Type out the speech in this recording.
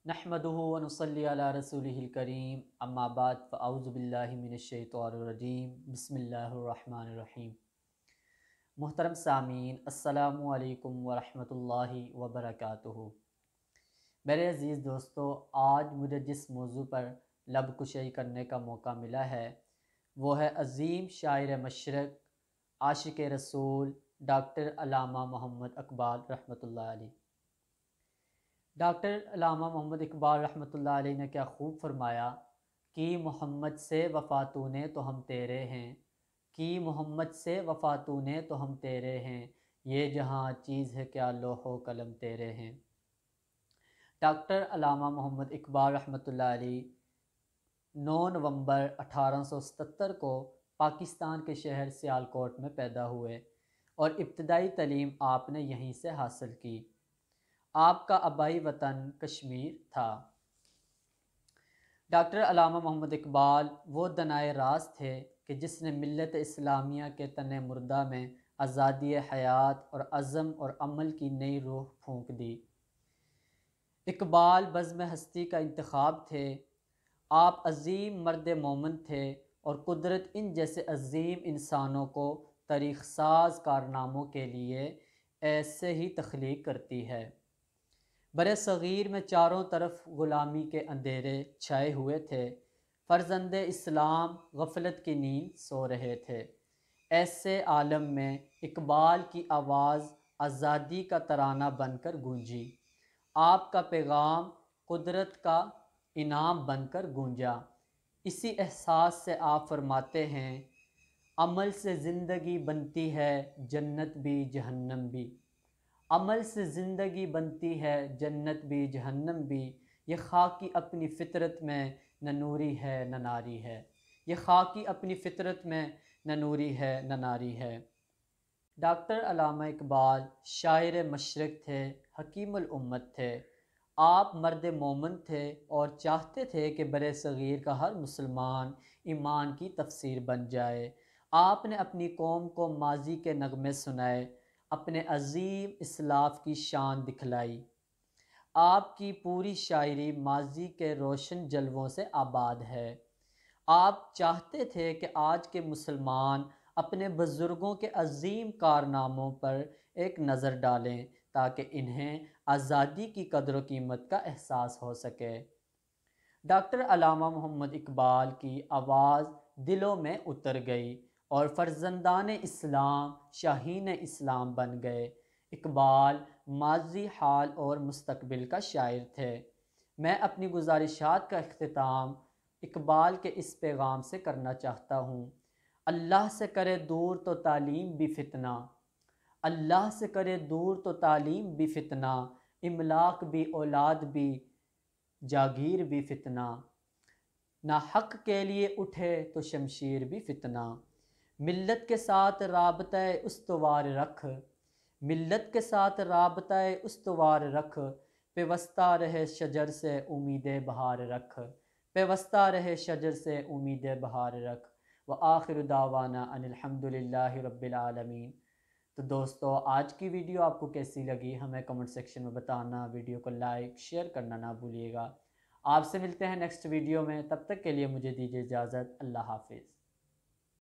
नहमदुहु व नुसल्ली अला रसूलिहिल करीम अम्मा बाद फ़अऊज़ु बिल्लाहि मिनश्शैतानिर रजीम बिस्मिल्लाहिर रहमानिर रहीम। मुहतरम सामीन, अस्सलामु अलैकुम व रहमतुल्लाहि व बरकातुहू। मेरे अज़ीज़ दोस्तों, आज मुझे जिस मौजू पर लब कुशाई करने का मौका मिला है वो है अज़ीम शायर मशरक़, आशिक़ रसूल डॉक्टर अल्लामा मोहम्मद इक़बाल रहमतुल्लाह अलैह। डॉक्टर अल्लामा मोहम्मद इक़बाल रहमतुल्लाह अलैह ने क्या खूब फरमाया कि मोहम्मद से वफ़ा तूने तो हम तेरे हैं, कि मोहम्मद से वफ़ा तूने तो हम तेरे हैं, ये जहाँ चीज़ है क्या लोहो कलम तेरे हैं। डॉक्टर अल्लामा मोहम्मद इक़बाल रहमतुल्लाह अलैह 9 नवंबर 1877 को पाकिस्तान के शहर सियालकोट में पैदा हुए और इब्तदाई तालीम आपने यहीं से हासिल की। आपका आबाई वतन कश्मीर था। डॉक्टर अल्लामा मोहम्मद इक़बाल वो दनाए राज थे कि जिसने मिल्लत इस्लामिया के तने मुर्दा में आज़ादी हयात और अज़म और अमल की नई रूह फूंक दी। इक़बाल बज़्म हस्ती का इंतखाब थे। आप अज़ीम मर्द मोमन थे और कुदरत इन जैसे अज़ीम इंसानों को तारीख़ साज़ कारनामों के लिए ऐसे ही तख्लीक करती है। बरे सग़ीर में चारों तरफ ग़ुलामी के अंधेरे छाए हुए थे। फ़र्ज़ंदे इस्लाम गफ़लत की नींद सो रहे थे। ऐसे आलम में इक़बाल की आवाज़ आज़ादी का तराना बनकर गूंजी। आपका पैगाम कुदरत का इनाम बनकर गूंजा। इसी एहसास से आप फरमाते हैं, अमल से ज़िंदगी बनती है जन्नत भी जहन्नम भी। अमल से ज़िंदगी बनती है जन्नत भी जहन्नम भी। ये खाकी अपनी फ़ितरत में न नूरी है न नारी है। ये खाकी अपनी फ़ितरत में न नूरी है न नारी है। डॉक्टर अल्लामा इक़बाल शायर मशरक़ थे, हकीमुल उम्मत थे। आप मर्द मोमन थे और चाहते थे कि बरे सग़ीर का हर मुसलमान ईमान की तफसीर बन जाए। आपने अपनी कौम को माजी के नगमे सुनाए, अपने अज़ीम इस्लाफ़ की शान दिखलाई। आपकी पूरी शायरी माजी के रोशन जलवों से आबाद है। आप चाहते थे कि आज के मुसलमान अपने बुज़ुर्गों के अज़ीम कारनामों पर एक नज़र डालें ताकि इन्हें आज़ादी की कदर व कीमत का एहसास हो सके। डॉक्टर अल्लामा मोहम्मद इक़बाल की आवाज़ दिलों में उतर गई और फ़र्ज़ंदान इस्लाम शाहीन इस्लाम बन गए। इक़बाल माज़ी, हाल और मुस्तक़बिल का शायर थे। मैं अपनी गुज़ारिशात का इख्तिताम इक़बाल के इस पैगाम से करना चाहता हूँ। अल्लाह से करे दूर तो तालीम भी फ़ितना, अल्लाह से करे दूर तो तालीम भी फ़ितना, इमलाक भी औलाद भी जागीर भी फ़ितना, ना हक़ के लिए उठे तो शमशीर भी फ़ितना। मिल्लत के साथ राबता उस्तवार रख, मिल्लत के साथ राबता उस्तवार रख, पेवस्ता रहे शजर से उम्मीद बहार रख, पेवस्ता रहे शजर से उम्मीद बहार रख। व आखिर दावाना अनिल हम्दुलिल्लाहि रब्बिल आलमीन। तो दोस्तों, आज की वीडियो आपको कैसी लगी हमें कमेंट सेक्शन में बताना। वीडियो को लाइक शेयर करना ना भूलिएगा। आपसे मिलते हैं नेक्स्ट वीडियो में, तब तक के लिए मुझे दीजिए इजाज़त। अल्लाह हाफिज़।